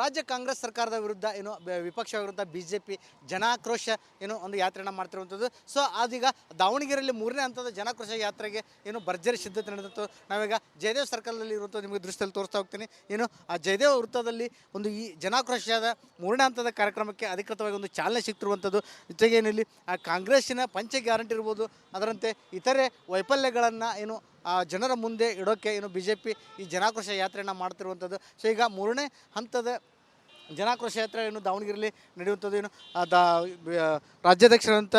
ರಾಜ್ಯ ಕಾಂಗ್ರೆಸ್ ಸರ್ಕಾರದ ವಿರುದ್ಧ ವಿಪಕ್ಷ ವಿರುದ್ಧ ಬಿಜೆಪಿ ಜನಾಕ್ರೋಶ ಒಂದು ಯಾತ್ರೆಯನ್ನು ಮಾಡ್ತಿರುವಂಥದ್ದು. ಸೊ ಅದೀಗ ದಾವಣಗೆರೆಯಲ್ಲಿ 3ನೇ ಹಂತದ ಜನಾಕ್ರೋಶ ಯಾತ್ರೆಗೆ ಭರ್ಜರಿ ಸಿದ್ಧತೆ ನಡೆದಿತ್ತು. ನಾವೀಗ ಜಯದೇವ್ ಸರ್ಕಲ್ನಲ್ಲಿ ಇರುವಂಥ ನಿಮಗೆ ದೃಶ್ಯದಲ್ಲಿ ತೋರಿಸ್ತಾ ಹೋಗ್ತೀನಿ. ಆ ಜಯದೇವ್ ವೃತ್ತದಲ್ಲಿ ಈ ಜನಾಕ್ರೋಶದ 3ನೇ ಹಂತದ ಕಾರ್ಯಕ್ರಮಕ್ಕೆ ಅಧಿಕೃತವಾಗಿ ಒಂದು ಚಾಲನೆ ಸಿಗ್ತಿರುವಂಥದ್ದು. ಜೊತೆಗೆ ಇಲ್ಲಿ ಕಾಂಗ್ರೆಸ್ಸಿನ ಪಂಚ ಗ್ಯಾರಂಟಿ ಇರ್ಬೋದು, ಅದರಂತೆ ಇತರೆ ವೈಫಲ್ಯಗಳನ್ನು ಜನರ ಮುಂದೆ ಇಡೋಕ್ಕೆ ಬಿಜೆಪಿ ಈ ಜನಾಕ್ರೋಶ ಯಾತ್ರೆಯನ್ನು ಮಾಡ್ತಿರುವಂಥದ್ದು. ಸೊ ಈಗ 3ನೇ ಹಂತದ ಜನಾಕ್ರೋಶ ಯಾತ್ರೆ ದಾವಣಗೆರೆಯಲ್ಲಿ ನಡೆಯುವಂಥದ್ದು. ರಾಜ್ಯಾಧ್ಯಕ್ಷರಂಥ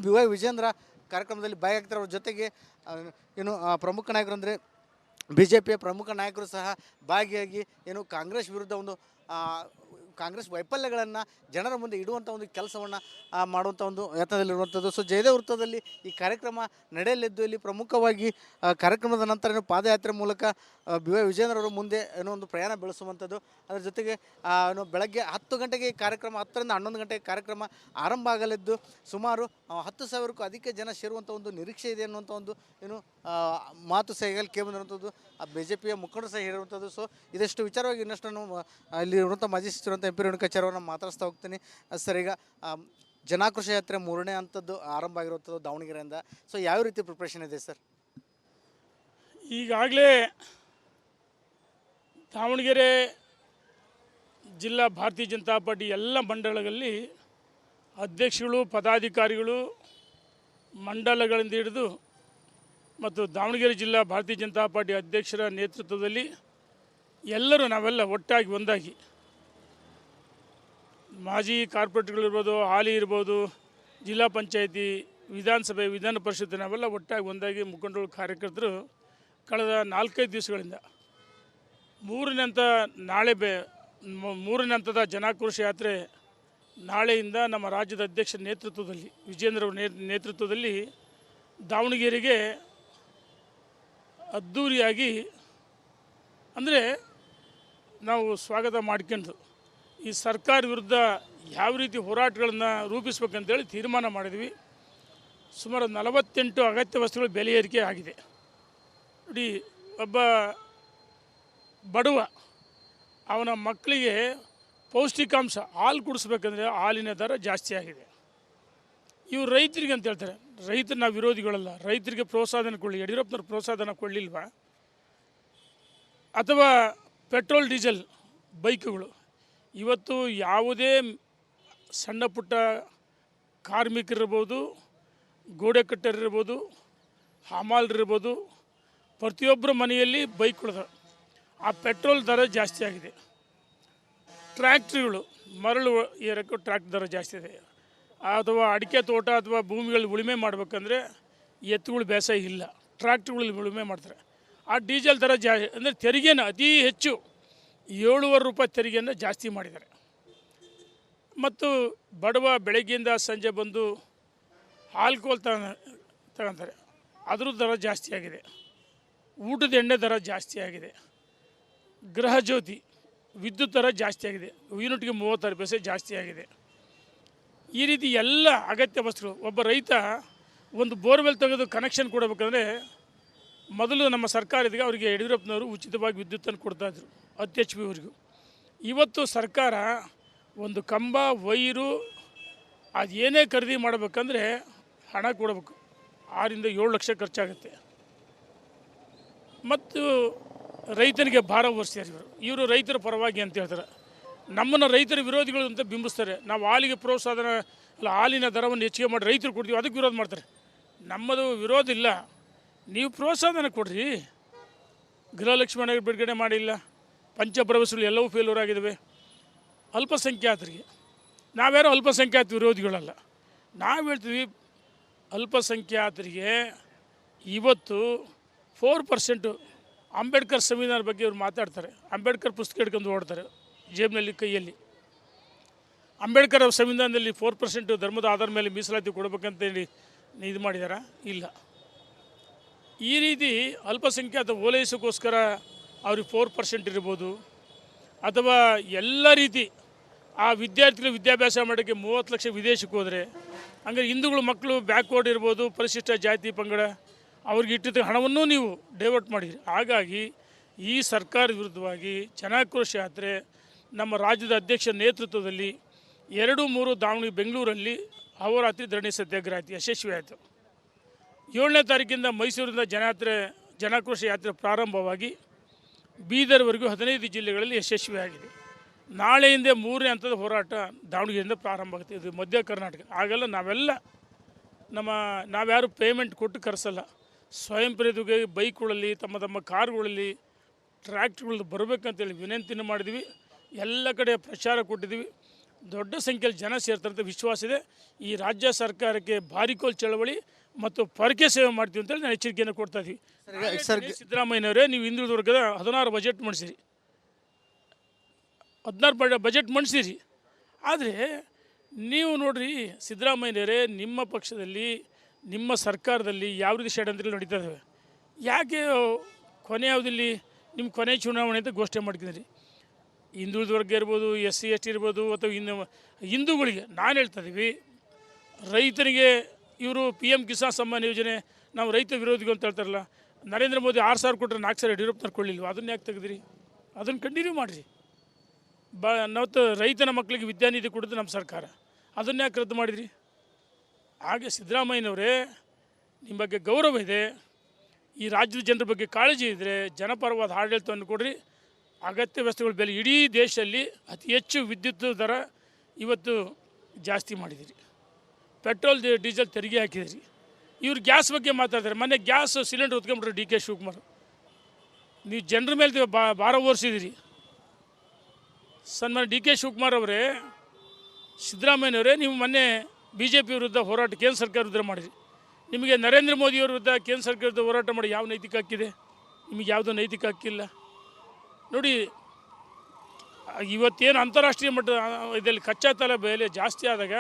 BY ವಿಜೇಂದ್ರ ಕಾರ್ಯಕ್ರಮದಲ್ಲಿ ಭಾಗಿಯಾಗ್ತಾರೆ. ಅವ್ರ ಜೊತೆಗೆ ಪ್ರಮುಖ ನಾಯಕರು ಅಂದರೆ ಬಿಜೆಪಿಯ ಪ್ರಮುಖ ನಾಯಕರು ಸಹ ಭಾಗಿಯಾಗಿ ಕಾಂಗ್ರೆಸ್ ವಿರುದ್ಧ ಕಾಂಗ್ರೆಸ್ ವೈಫಲ್ಯಗಳನ್ನು ಜನರ ಮುಂದೆ ಇಡುವಂಥ ಒಂದು ಕೆಲಸವನ್ನು ಮಾಡುವಂಥ ಒಂದು ಯತ್ನದಲ್ಲಿರುವಂಥದ್ದು. ಸೊ ಜಯದೇವ್ ವೃತ್ತದಲ್ಲಿ ಈ ಕಾರ್ಯಕ್ರಮ ನಡೆಯಲಿದ್ದು, ಇಲ್ಲಿ ಪ್ರಮುಖವಾಗಿ ಕಾರ್ಯಕ್ರಮದ ನಂತರ ಪಾದಯಾತ್ರೆ ಮೂಲಕ BY ವಿಜೇಂದ್ರವರು ಮುಂದೆ ಒಂದು ಪ್ರಯಾಣ ಬೆಳೆಸುವಂಥದ್ದು. ಅದರ ಜೊತೆಗೆ ಬೆಳಗ್ಗೆ 10 ಗಂಟೆಗೆ ಈ ಕಾರ್ಯಕ್ರಮ, 10ರಿಂದ 11 ಗಂಟೆಗೆ ಕಾರ್ಯಕ್ರಮ ಆರಂಭ ಆಗಲಿದ್ದು ಸುಮಾರು 10,000ಕ್ಕೂ ಅಧಿಕ ಜನ ಸೇರುವಂಥ ಒಂದು ನಿರೀಕ್ಷೆ ಇದೆ ಅನ್ನುವಂಥ ಒಂದು ಮಾತು ಸಹ ಈಗಲೇ ಕೇಳಿರುವಂಥದ್ದು. ಬಿಜೆಪಿಯ ಮುಖಂಡರು ಸಹ ಹೇಳಿರುವಂಥದ್ದು. ಸೊ ಇದಷ್ಟು ವಿಚಾರವಾಗಿ ಇನ್ನಷ್ಟು ಇಲ್ಲಿ ಇರುವಂಥ ಮಾಜಿ ಸಚಿವರಂಥ MP ರೇಣುಕಾಚಾರ್ಯ ಅವರನ್ನು ಮಾತಾಡಿಸ್ತಾ ಹೋಗ್ತೀನಿ. ಸರ್, ಈಗ ಜನಾಕ್ರೋಶ ಯಾತ್ರೆ 3ನೇ ಹಂತದ್ದು ಆರಂಭ ಆಗಿರುವಂಥದ್ದು ದಾವಣಗೆರೆಯಿಂದ. ಸೊ ಯಾವ ರೀತಿ ಪ್ರಿಪ್ರೇಷನ್ ಇದೆ ಸರ್? ಈಗಾಗಲೇ ದಾವಣಗೆರೆ ಜಿಲ್ಲಾ ಭಾರತೀಯ ಜನತಾ ಪಾರ್ಟಿ ಎಲ್ಲ ಮಂಡಲಗಳಲ್ಲಿ ಅಧ್ಯಕ್ಷಗಳು, ಪದಾಧಿಕಾರಿಗಳು, ಮಂಡಲಗಳಿಂದ ಹಿಡಿದು ಮತ್ತು ದಾವಣಗೆರೆ ಜಿಲ್ಲಾ ಭಾರತೀಯ ಜನತಾ ಪಾರ್ಟಿ ಅಧ್ಯಕ್ಷರ ನೇತೃತ್ವದಲ್ಲಿ ಎಲ್ಲರೂ ನಾವೆಲ್ಲ ಒಟ್ಟಾಗಿ ಒಂದಾಗಿ, ಮಾಜಿ ಕಾರ್ಪೊರೇಟ್ಗಳಿರ್ಬೋದು, ಹಾಲಿ ಇರ್ಬೋದು, ಜಿಲ್ಲಾ ಪಂಚಾಯತಿ, ವಿಧಾನಸಭೆ, ವಿಧಾನ ಪರಿಷತ್, ನಾವೆಲ್ಲ ಒಟ್ಟಾಗಿ ಒಂದಾಗಿ ಮುಖಂಡರು, ಕಾರ್ಯಕರ್ತರು ಕಳೆದ 4-5 ದಿವಸಗಳಿಂದ 3ನೇ ಹಂತದ ಜನಾಕ್ರೋಶ ಯಾತ್ರೆ ನಾಳೆಯಿಂದ ನಮ್ಮ ರಾಜ್ಯದ ಅಧ್ಯಕ್ಷರ ನೇತೃತ್ವದಲ್ಲಿ, ವಿಜೇಂದ್ರ ನೇತೃತ್ವದಲ್ಲಿ ದಾವಣಗೆರೆಗೆ ಅದ್ಧೂರಿಯಾಗಿ ಅಂದರೆ ನಾವು ಸ್ವಾಗತ ಮಾಡ್ಕೊಂಡು ಈ ಸರ್ಕಾರ ವಿರುದ್ಧ ಯಾವ ರೀತಿ ಹೋರಾಟಗಳನ್ನು ರೂಪಿಸ್ಬೇಕಂತೇಳಿ ತೀರ್ಮಾನ ಮಾಡಿದ್ವಿ. ಸುಮಾರು 48 ಅಗತ್ಯ ವಸ್ತುಗಳ ಬೆಲೆ ಏರಿಕೆ ಆಗಿದೆ. ನೋಡಿ, ಒಬ್ಬ ಬಡವ ಅವನ ಮಕ್ಕಳಿಗೆ ಪೌಷ್ಟಿಕಾಂಶ ಹಾಲು ಕುಡಿಸ್ಬೇಕಂದ್ರೆ ಹಾಲಿನ ದರ ಜಾಸ್ತಿ ಆಗಿದೆ. ಇವರು ರೈತರಿಗೆ ಅಂತ ಹೇಳ್ತಾರೆ. ರೈತರು ನಾವು ವಿರೋಧಿಗಳಲ್ಲ, ರೈತರಿಗೆ ಪ್ರೋತ್ಸಾಹನ ಕೊಡಲಿ. ಯಡಿಯೂರಪ್ಪನವ್ರು ಪ್ರೋತ್ಸಾಹನ ಕೊಡಲಿಲ್ವಾ? ಅಥವಾ ಪೆಟ್ರೋಲ್ ಡೀಸೆಲ್ ಬೈಕ್ಗಳು, ಇವತ್ತು ಯಾವುದೇ ಸಣ್ಣ ಪುಟ್ಟ ಕಾರ್ಮಿಕರಿರ್ಬೋದು, ಗೋಡೆ ಕಟ್ಟರಿರ್ಬೋದು, ಹಮಾಲರಿರ್ಬೋದು, ಪ್ರತಿಯೊಬ್ಬರ ಮನೆಯಲ್ಲಿ ಬೈಕ್ಗಳಿದೆ. ಆ ಪೆಟ್ರೋಲ್ ದರ ಜಾಸ್ತಿ ಆಗಿದೆ. ಟ್ರ್ಯಾಕ್ಟ್ರಿಗಳು, ಮರಳು ಏರಕ್ಕೂ ಟ್ರ್ಯಾಕ್ಟರ್ ದರ ಜಾಸ್ತಿ ಇದೆ. ಅಥವಾ ಅಡಿಕೆ ತೋಟ ಅಥವಾ ಭೂಮಿಗಳು ಉಳುಮೆ ಮಾಡಬೇಕಂದ್ರೆ ಎತ್ತುಗಳು ಬೇಸಾಯ ಇಲ್ಲ, ಟ್ರ್ಯಾಕ್ಟ್ರುಗಳಲ್ಲಿ ಉಳುಮೆ ಮಾಡ್ತಾರೆ. ಆ ಡೀಸೆಲ್ ದರ ಅಂದರೆ ತೆರಿಗೆನ ಅತಿ ಹೆಚ್ಚು 7.5 ರೂಪಾಯಿ ತೆರಿಗೆಯನ್ನು ಜಾಸ್ತಿ ಮಾಡಿದ್ದಾರೆ. ಮತ್ತು ಬಡವ ಬೆಳಗ್ಗೆಯಿಂದ ಸಂಜೆ ಬಂದು ಆಲ್ಕೋಹಾಲ್ ತಗೊಂತಾರೆ, ಅದ್ರ ದರ ಜಾಸ್ತಿ ಆಗಿದೆ. ಊಟದ ಎಣ್ಣೆ ದರ ಜಾಸ್ತಿ ಆಗಿದೆ. ಗೃಹ ಜ್ಯೋತಿ ವಿದ್ಯುತ್ ದರ ಜಾಸ್ತಿ ಆಗಿದೆ. ಯೂನಿಟ್ಗೆ 36 ಪೈಸೆ ಜಾಸ್ತಿ ಆಗಿದೆ. ಈ ರೀತಿ ಎಲ್ಲ ಅಗತ್ಯ ವಸ್ತುಗಳು. ಒಬ್ಬ ರೈತ ಒಂದು ಬೋರ್ವೆಲ್ ತೆಗೆದು ಕನೆಕ್ಷನ್ ಕೊಡಬೇಕಂದ್ರೆ ಮೊದಲು ನಮ್ಮ ಸರ್ಕಾರ ಇದ್ದಾಗ ಅವರಿಗೆ ಯಡಿಯೂರಪ್ಪನವರು ಉಚಿತವಾಗಿ ವಿದ್ಯುತ್ತನ್ನು ಕೊಡ್ತಾಯಿದ್ರು, 10 HP ಇವತ್ತು ಸರ್ಕಾರ ಒಂದು ಕಂಬ, ವೈರು, ಅದೇನೇ ಖರೀದಿ ಮಾಡಬೇಕಂದ್ರೆ ಹಣ ಕೊಡಬೇಕು. 6ರಿಂದ 7 ಲಕ್ಷ ಖರ್ಚಾಗುತ್ತೆ. ಮತ್ತು ರೈತನಿಗೆ ಭಾರ ಹೊರಿಸ್ತಾರೆ. ಇವರು ರೈತರ ಪರವಾಗಿ ಅಂತ ಹೇಳ್ತಾರೆ. ನಮ್ಮನ್ನು ರೈತರ ವಿರೋಧಿಗಳು ಅಂತ ಬಿಂಬಿಸ್ತಾರೆ. ನಾವು ಹಾಲಿಗೆ ಪ್ರೋತ್ಸಾಹನ ಅಲ್ಲ, ಹಾಲಿನ ದರವನ್ನು ಹೆಚ್ಚಿಗೆ ಮಾಡಿ ರೈತರು ಕೊಡ್ತೀವಿ, ಅದಕ್ಕೆ ವಿರೋಧ ಮಾಡ್ತಾರೆ. ನಮ್ಮದು ವಿರೋಧ ಇಲ್ಲ, ನೀವು ಪ್ರೋತ್ಸಾಹನ ಕೊಡ್ರಿ. ಗೃಹಲಕ್ಷ್ಮಿ ಹಣ ಬಿಡುಗಡೆ ಮಾಡಿಲ್ಲ, ಪಂಚಭರವಸೆಗಳು ಎಲ್ಲವೂ ಫೇಲ್ಯೂರ್ ಆಗಿದ್ದಾವೆ. ಅಲ್ಪಸಂಖ್ಯಾತರಿಗೆ, ನಾವ್ಯಾರೋ ಅಲ್ಪಸಂಖ್ಯಾತ ವಿರೋಧಿಗಳಲ್ಲ. ನಾವು ಹೇಳ್ತೀವಿ, ಅಲ್ಪಸಂಖ್ಯಾತರಿಗೆ ಇವತ್ತು 4% ಅಂಬೇಡ್ಕರ್ ಸಂವಿಧಾನದ ಬಗ್ಗೆ ಇವ್ರು ಮಾತಾಡ್ತಾರೆ. ಅಂಬೇಡ್ಕರ್ ಪುಸ್ತಕ ಹಿಡ್ಕೊಂಡು ಓಡ್ತಾರೆ ಜೇಬಿನಲ್ಲಿ, ಕೈಯಲ್ಲಿ. ಅಂಬೇಡ್ಕರ್ ಸಂವಿಧಾನದಲ್ಲಿ 4% ಧರ್ಮದ ಆಧಾರದ ಮೇಲೆ ಮೀಸಲಾತಿ ಕೊಡಬೇಕಂತೇಳಿ ಇದು ಮಾಡಿದಾರಾ? ಇಲ್ಲ. ಈ ರೀತಿ ಅಲ್ಪಸಂಖ್ಯಾತ ಓಲೈಸೋಕ್ಕೋಸ್ಕರ ಅವ್ರಿಗೆ 4% ಇರ್ಬೋದು. ಅಥವಾ ಎಲ್ಲ ರೀತಿ ಆ ವಿದ್ಯಾರ್ಥಿಗಳು ವಿದ್ಯಾಭ್ಯಾಸ ಮಾಡೋಕ್ಕೆ 30 ಲಕ್ಷ ವಿದೇಶಕ್ಕೆ ಹೋದರೆ, ಹಂಗೆ ಹಿಂದೂಗಳು ಮಕ್ಕಳು ಬ್ಯಾಕ್ವರ್ಡ್ ಇರ್ಬೋದು, ಪರಿಶಿಷ್ಟ ಜಾತಿ ಪಂಗಡ, ಅವ್ರಿಗೆ ಇಟ್ಟಿದ್ದ ಹಣವನ್ನೂ ನೀವು ಡೈವರ್ಟ್ ಮಾಡಿದ್ರಿ. ಹಾಗಾಗಿ ಈ ಸರ್ಕಾರದ ವಿರುದ್ಧವಾಗಿ ಜನಾಕ್ರೋಶ ಯಾತ್ರೆ ನಮ್ಮ ರಾಜ್ಯದ ಅಧ್ಯಕ್ಷರ ನೇತೃತ್ವದಲ್ಲಿ 2-3 ದಾವಣಗೆರೆ ಬೆಂಗಳೂರಲ್ಲಿ ಅಹೋರಾತ್ರಿ ಧರಣಿ ಸತ್ಯಾಗ್ರಹ ಆಯಿತು, ಯಶಸ್ವಿ ಆಯಿತು. 7ನೇ ತಾರೀಕಿಂದ ಮೈಸೂರಿಂದ ಜನಾಕ್ರೋಶ ಯಾತ್ರೆ ಪ್ರಾರಂಭವಾಗಿ ಬೀದರ್ವರೆಗೂ 15 ಜಿಲ್ಲೆಗಳಲ್ಲಿ ಯಶಸ್ವಿಯಾಗಿದೆ. ನಾಳೆಯಿಂದ 3ನೇ ಹಂತದ ಹೋರಾಟ ದಾವಣಗೆರೆಯಿಂದ ಪ್ರಾರಂಭ ಆಗುತ್ತೆ. ಇದು ಮಧ್ಯ ಕರ್ನಾಟಕ. ಆಗೆಲ್ಲ ನಾವ್ಯಾರು ಪೇಮೆಂಟ್ ಕೊಟ್ಟು ಕರೆಸಲ್ಲ. ಸ್ವಯಂ ಪ್ರೇರಿತವಾಗಿ ಬೈಕ್ಗಳಲ್ಲಿ ತಮ್ಮ ಕಾರುಗಳಲ್ಲಿ ಟ್ರ್ಯಾಕ್ಟ್ರುಗಳು ಬರಬೇಕಂತೇಳಿ ವಿನಂತಿನ ಮಾಡಿದ್ವಿ. ಎಲ್ಲ ಕಡೆ ಪ್ರಚಾರ ಕೊಟ್ಟಿದ್ವಿ. ದೊಡ್ಡ ಸಂಖ್ಯೆಯಲ್ಲಿ ಜನ ಸೇರ್ತಾರೆ ಅಂತ ವಿಶ್ವಾಸ ಇದೆ. ಈ ರಾಜ್ಯ ಸರ್ಕಾರಕ್ಕೆ ಬಾರಿಕೋಲ್ ಚಳವಳಿ ಮತ್ತು ಪೊರಕೆ ಸೇವೆ ಮಾಡ್ತೀವಿ ಅಂತೇಳಿ ನಾನು ಎಚ್ಚರಿಕೆಯನ್ನು ಕೊಡ್ತಾ ಇದ್ದೀವಿ. ಸಿದ್ದರಾಮಯ್ಯನವರೇ, ನೀವು ಹಿಂದುಳಿದ ವರ್ಗದ 16 ಬಜೆಟ್ ಮಾಡಿಸಿರಿ, 16 ಬಜೆಟ್ ಮಾಡಿಸಿರಿ. ಆದರೆ ನೀವು ನೋಡ್ರಿ ಸಿದ್ದರಾಮಯ್ಯನವರೇ, ನಿಮ್ಮ ಪಕ್ಷದಲ್ಲಿ ನಿಮ್ಮ ಸರ್ಕಾರದಲ್ಲಿ ಯಾವ ರೀತಿ ಷಡ್ಯಂತ್ರಗಳು ನಡೀತಾ ಇದ್ದಾವೆ. ಯಾಕೆ ಕೊನೆ ಯಾವುದಿಲ್ಲಿ ನಿಮ್ಮ ಕೊನೆ ಚುನಾವಣೆ ಅಂತ ಘೋಷಣೆ ಮಾಡ್ತಿದ್ದೀರಿ? ಹಿಂದುಳಿದ ವರ್ಗ ಇರ್ಬೋದು, SC ST ಇರ್ಬೋದು, ಅಥವಾ ಹಿಂದೂಗಳಿಗೆ ನಾನು ಹೇಳ್ತಾ ಇದ್ದೀವಿ, ರೈತನಿಗೆ ಇವರು PM ಕಿಸಾನ್ ಸಮ್ಮಾನ್ ಯೋಜನೆ ನಾವು ರೈತ ವಿರೋಧಿಗಳು ಅಂತ ಹೇಳ್ತಾರಲ್ಲ. ನರೇಂದ್ರ ಮೋದಿ 6,000 ಕೊಟ್ಟರೆ 4,000 ಯಡಿಯೂರಪ್ಪನವ್ರು ಕೊಡಲಿಲ್ವ? ಅದನ್ನ ಯಾಕೆ ತೆಗೆದಿರಿ? ಅದನ್ನು ಕಂಟಿನ್ಯೂ ಮಾಡಿರಿ. ನಾವು ರೈತನ ಮಕ್ಕಳಿಗೆ ವಿದ್ಯಾನಿಧಿ ಕೊಡೋದು ನಮ್ಮ ಸರ್ಕಾರ, ಅದನ್ನ ಯಾಕೆ ರದ್ದು ಮಾಡಿದ್ರಿ? ಹಾಗೆ ಸಿದ್ದರಾಮಯ್ಯನವರೇ, ನಿಮ್ಮ ಬಗ್ಗೆ ಗೌರವ ಇದೆ, ಈ ರಾಜ್ಯದ ಜನರ ಬಗ್ಗೆ ಕಾಳಜಿ ಇದ್ದರೆ ಜನಪರವಾದ ಆಡಳಿತವನ್ನು ಕೊಡ್ರಿ. ಅಗತ್ಯ ವಸ್ತುಗಳ ಬೆಲೆ ಇಡೀ ದೇಶದಲ್ಲಿ ಅತಿ ಹೆಚ್ಚು ವಿದ್ಯುತ್ ದರ ಇವತ್ತು ಜಾಸ್ತಿ ಮಾಡಿದಿರಿ. ಪೆಟ್ರೋಲ್ ಡೀಸೆಲ್ ತೆರಿಗೆ ಹಾಕಿದಿರಿ. ಇವ್ರು ಗ್ಯಾಸ್ ಬಗ್ಗೆ ಮಾತಾಡ್ತಾರೆ. ಮೊನ್ನೆ ಗ್ಯಾಸ್ ಸಿಲಿಂಡರ್ ಹೊತ್ಕೊಂಡ್ಬಿಟ್ರು DK ಶಿವಕುಮಾರ್. ನೀವು ಜನರ ಮೇಲೆ ಭಾರ ಹೊರಿಸಿದಿರಿ. ಸನ್ಮಾನ್ಯ DK ಶಿವಕುಮಾರ್ ಅವರೇ, ಸಿದ್ದರಾಮಯ್ಯನವರೇ, ನೀವು ಮೊನ್ನೆ BJP ವಿರುದ್ಧ ಹೋರಾಟ ಕೇಂದ್ರ ಸರ್ಕಾರ ವಿರುದ್ಧ ಮಾಡಿರಿ. ನಿಮಗೆ ನರೇಂದ್ರ ಮೋದಿಯವ್ರ ವಿರುದ್ಧ ಕೇಂದ್ರ ಸರ್ಕಾರ ವಿರುದ್ಧ ಹೋರಾಟ ಮಾಡಿ ಯಾವ ನೈತಿಕ ಹಕ್ಕಿದೆ? ನಿಮಗೆ ಯಾವುದೋ ನೈತಿಕ ಹಕ್ಕಿಲ್ಲ. ನೋಡಿ, ಇವತ್ತೇನು ಅಂತಾರಾಷ್ಟ್ರೀಯ ಮಟ್ಟ ಇದರಲ್ಲಿ ಕಚ್ಚಾ ತೈಲ ಬೆಲೆ ಜಾಸ್ತಿ ಆದಾಗ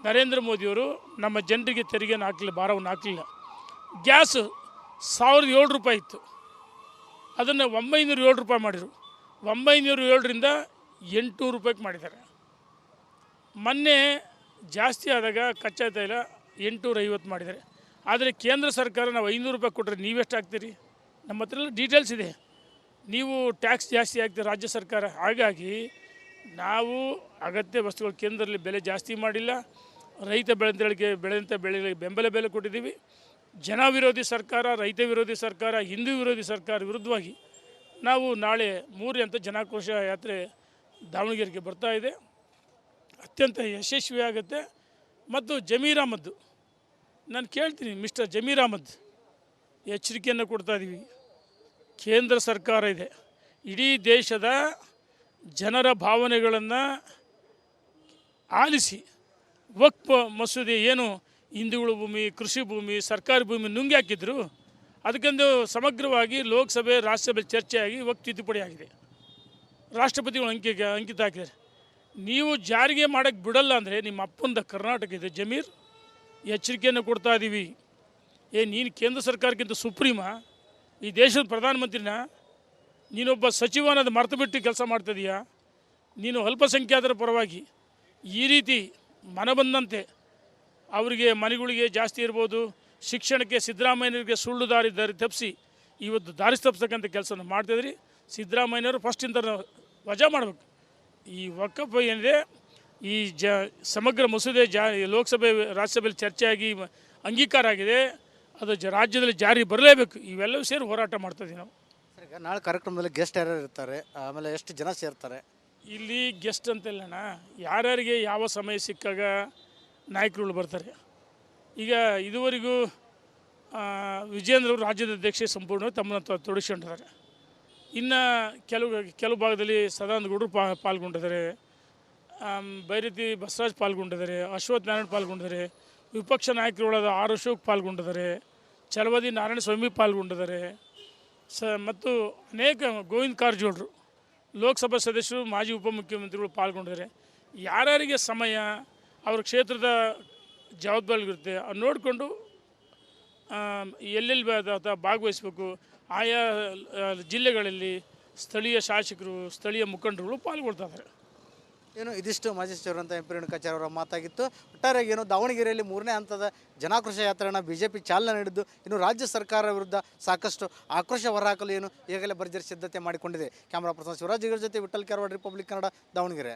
ನರೇಂದ್ರ ಮೋದಿಯವರು ನಮ್ಮ ಜನರಿಗೆ ತೆರಿಗೆಯನ್ನು ಹಾಕಲಿಲ್ಲ, ಭಾರವನ್ನು ಹಾಕಲಿಲ್ಲ. ಗ್ಯಾಸ್ 1,007 ರೂಪಾಯಿ ಇತ್ತು, ಅದನ್ನು 907 ರೂಪಾಯಿ ಮಾಡಿದರು. 907ರಿಂದ 800 ರೂಪಾಯಿಗೆ ಮಾಡಿದ್ದಾರೆ. ಮೊನ್ನೆ ಜಾಸ್ತಿ ಆದಾಗ ಕಚ್ಚಾ ತೈಲ 850 ಮಾಡಿದ್ದಾರೆ. ಆದರೆ ಕೇಂದ್ರ ಸರ್ಕಾರ ನಾವು 500 ರೂಪಾಯಿ ಕೊಟ್ಟರೆ ನೀವೆಷ್ಟು ಹಾಕ್ತೀರಿ? ನಮ್ಮ ಹತ್ರ ಎಲ್ಲ ಡೀಟೇಲ್ಸ್ ಇದೆ. ನೀವು ಟ್ಯಾಕ್ಸ್ ಜಾಸ್ತಿ ಹಾಕ್ತೀರಿ ರಾಜ್ಯ ಸರ್ಕಾರ. ಹಾಗಾಗಿ ನಾವು ಅಗತ್ಯ ವಸ್ತುಗಳು ಕೇಂದ್ರದಲ್ಲಿ ಬೆಲೆ ಜಾಸ್ತಿ ಮಾಡಿಲ್ಲ. ರೈತ ಬೆಳೆದಂಥ ಬೆಳೆಗಳಿಗೆ ಬೆಂಬಲ ಬೆಲೆ ಕೊಟ್ಟಿದ್ದೀವಿ. ಜನ ವಿರೋಧಿ ಸರ್ಕಾರ, ರೈತ ವಿರೋಧಿ ಸರ್ಕಾರ, ಹಿಂದೂ ವಿರೋಧಿ ಸರ್ಕಾರ ವಿರುದ್ಧವಾಗಿ ನಾವು ನಾಳೆ 3ನೇ ಹಂತ ಜನಾಕ್ರೋಶ ಯಾತ್ರೆ ದಾವಣಗೆರೆಗೆ ಬರ್ತಾ ಇದೆ. ಅತ್ಯಂತ ಯಶಸ್ವಿಯಾಗುತ್ತೆ. ಮತ್ತು ಜಮೀರ್ ಅಹ್ಮದ್, ನಾನು ಕೇಳ್ತೀನಿ, ಮಿಸ್ಟರ್ ಜಮೀರ್ ಅಹ್ಮದ್, ಎಚ್ಚರಿಕೆಯನ್ನು ಕೊಡ್ತಾ ಇದ್ದೀವಿ. ಕೇಂದ್ರ ಸರ್ಕಾರ ಇದೆ, ಇಡೀ ದೇಶದ ಜನರ ಭಾವನೆಗಳನ್ನು ಆಲಿಸಿ ವಕ್ಫ್ ಮಸೂದೆ ಏನು ಹಿಂದೂಗಳ ಭೂಮಿ, ಕೃಷಿ ಭೂಮಿ, ಸರ್ಕಾರಿ ಭೂಮಿ ನುಂಗಿ ಹಾಕಿದ್ರು, ಅದಕ್ಕೊಂದು ಸಮಗ್ರವಾಗಿ ಲೋಕಸಭೆ ರಾಜ್ಯಸಭೆ ಚರ್ಚೆಯಾಗಿ ವಕ್ಫ್ ತಿದ್ದುಪಡಿ ಆಗಿದೆ. ರಾಷ್ಟ್ರಪತಿಗಳು ಅಂಕಿತ ಹಾಕಿದ್ದಾರೆ. ನೀವು ಜಾರಿಗೆ ಮಾಡೋಕ್ಕೆ ಬಿಡಲ್ಲ ಅಂದರೆ ನಿಮ್ಮ ಅಪ್ಪಂದ ಕರ್ನಾಟಕ ಇದೆ. ಜಮೀರ್, ಎಚ್ಚರಿಕೆಯನ್ನು ಕೊಡ್ತಾ ಇದ್ದೀವಿ. ನೀನು ಕೇಂದ್ರ ಸರ್ಕಾರಕ್ಕಿಂತ ಸುಪ್ರೀಮಾ? ಈ ದೇಶದ ಪ್ರಧಾನಮಂತ್ರಿನ ನೀನೊಬ್ಬ ಸಚಿವನದು ಮರೆತು ಬಿಟ್ಟು ಕೆಲಸ ಮಾಡ್ತಿದೀಯಾ? ನೀನು ಅಲ್ಪಸಂಖ್ಯಾತರ ಪರವಾಗಿ ಈ ರೀತಿ ಮನಬಂದಂತೆ ಅವರಿಗೆ ಮನೆಗಳಿಗೆ ಜಾಸ್ತಿ ಇರ್ಬೋದು, ಶಿಕ್ಷಣಕ್ಕೆ ಸಿದ್ದರಾಮಯ್ಯನವರಿಗೆ ಸುಳ್ಳು ದಾರಿ ತಪ್ಪಿಸಿ ಇವತ್ತು ದಾರಿ ತಪ್ಪಿಸ್ತಕ್ಕಂಥ ಕೆಲಸವನ್ನು ಮಾಡ್ತಿದ್ರಿ. ಸಿದ್ದರಾಮಯ್ಯನವರು ಫಸ್ಟ್ ಇಂಥ ವಜಾ ಮಾಡಬೇಕು. ಈ ವಕ್ಫ್ ಏನಿದೆ, ಈ ಸಮಗ್ರ ಮಸೂದೆ ಲೋಕಸಭೆ ರಾಜ್ಯಸಭೆಯಲ್ಲಿ ಚರ್ಚೆಯಾಗಿ ಅಂಗೀಕಾರ ಆಗಿದೆ, ಅದು ರಾಜ್ಯದಲ್ಲಿ ಜಾರಿ ಬರಲೇಬೇಕು. ಇವೆಲ್ಲವೂ ಸೇರಿ ಹೋರಾಟ ಮಾಡ್ತಾಯಿದ್ದೀವಿ ನಾವು. ಸರ್, ಈಗ ನಾಳೆ ಕಾರ್ಯಕ್ರಮದಲ್ಲಿ ಗೆಸ್ಟ್ ಯಾರ್ಯಾರು ಇರ್ತಾರೆ, ಆಮೇಲೆ ಎಷ್ಟು ಜನ ಸೇರ್ತಾರೆ? ಇಲ್ಲಿ ಗೆಸ್ಟ್ ಅಂತಿಲ್ಲಣ್ಣ, ಯಾರ್ಯಾರಿಗೆ ಯಾವ ಸಮಯ ಸಿಕ್ಕಾಗ ನಾಯಕರುಗಳು ಬರ್ತಾರೆ. ಈಗ ಇದುವರೆಗೂ ವಿಜೇಂದ್ರ ಅವರು ರಾಜ್ಯದ ಅಧ್ಯಕ್ಷೆ ಸಂಪೂರ್ಣ ತಮ್ಮನ್ನು ತೊಡಗಿಸ್ಕೊಂಡಿದ್ದಾರೆ. ಇನ್ನು ಕೆಲವು ಭಾಗದಲ್ಲಿ ಸದಾನಂದ ಗೌಡರು ಪಾಲ್ಗೊಂಡಿದ್ದಾರೆ, ಬೈರತಿ ಬಸವರಾಜ್ ಪಾಲ್ಗೊಂಡಿದ್ದಾರೆ, ಅಶ್ವಥ್ ನಾರಾಯಣ್ ಪಾಲ್ಗೊಂಡಿದ್ದಾರೆ, ವಿಪಕ್ಷ ನಾಯಕರುಗಳಾದ ಆರ್ ಅಶೋಕ್ ಪಾಲ್ಗೊಂಡಿದ್ದಾರೆ, ಛಲವಾದಿ ನಾರಾಯಣ ಸ್ವಾಮಿ ಪಾಲ್ಗೊಂಡಿದ್ದಾರೆ, ಮತ್ತು ಅನೇಕ ಗೋವಿಂದ ಕಾರಜೋಳರು, ಲೋಕಸಭಾ ಸದಸ್ಯರು, ಮಾಜಿ ಉಪಮುಖ್ಯಮಂತ್ರಿಗಳು ಪಾಲ್ಗೊಂಡಿದ್ದಾರೆ. ಯಾರ್ಯಾರಿಗೆ ಸಮಯ, ಅವ್ರ ಕ್ಷೇತ್ರದ ಜವಾಬ್ದಾರಿಗಳಿರುತ್ತೆ, ಅದು ನೋಡಿಕೊಂಡು ಎಲ್ಲೆಲ್ಲಿ ಭಾಗವಹಿಸಬೇಕು, ಆಯಾ ಜಿಲ್ಲೆಗಳಲ್ಲಿ ಸ್ಥಳೀಯ ಶಾಸಕರು, ಸ್ಥಳೀಯ ಮುಖಂಡರುಗಳು ಪಾಲ್ಗೊಳ್ತಾ ಇದ್ದಾರೆ. ಏನು ಇದಿಷ್ಟು ಮಾಜಿ ಸಚಿವರಂತ ಎಂ ಪಿ ರೇಣುಕಾಚಾರ್ಯ ಅವರ ಮಾತಾಗಿತ್ತು. ಒಟ್ಟಾರೆಯಾಗಿ ಏನು ದಾವಣಗೆರೆಯಲ್ಲಿ 3ನೇ ಹಂತದ ಜನಾಕ್ರೋಶ ಯಾತ್ರೆಯನ್ನು BJP ಚಾಲನೆ ನೀಡಿದ್ದು, ಇನ್ನು ರಾಜ್ಯ ಸರ್ಕಾರ ವಿರುದ್ಧ ಸಾಕಷ್ಟು ಆಕ್ರೋಶ ಹೊರಹಾಕಲು ಏನು ಈಗಾಗಲೇ ಭರ್ಜರಿ ಸಿದ್ಧತೆ ಮಾಡಿಕೊಂಡಿದೆ. ಕ್ಯಾಮರಾ ಪರ್ಸನ್ ಶಿವರಾಜ್ ಜೊತೆ ವಿಠಲ್ ಕೆರವಾಡ್, ರಿಪಬ್ಲಿಕ್ ಕನ್ನಡ, ದಾವಣಗೆರೆ.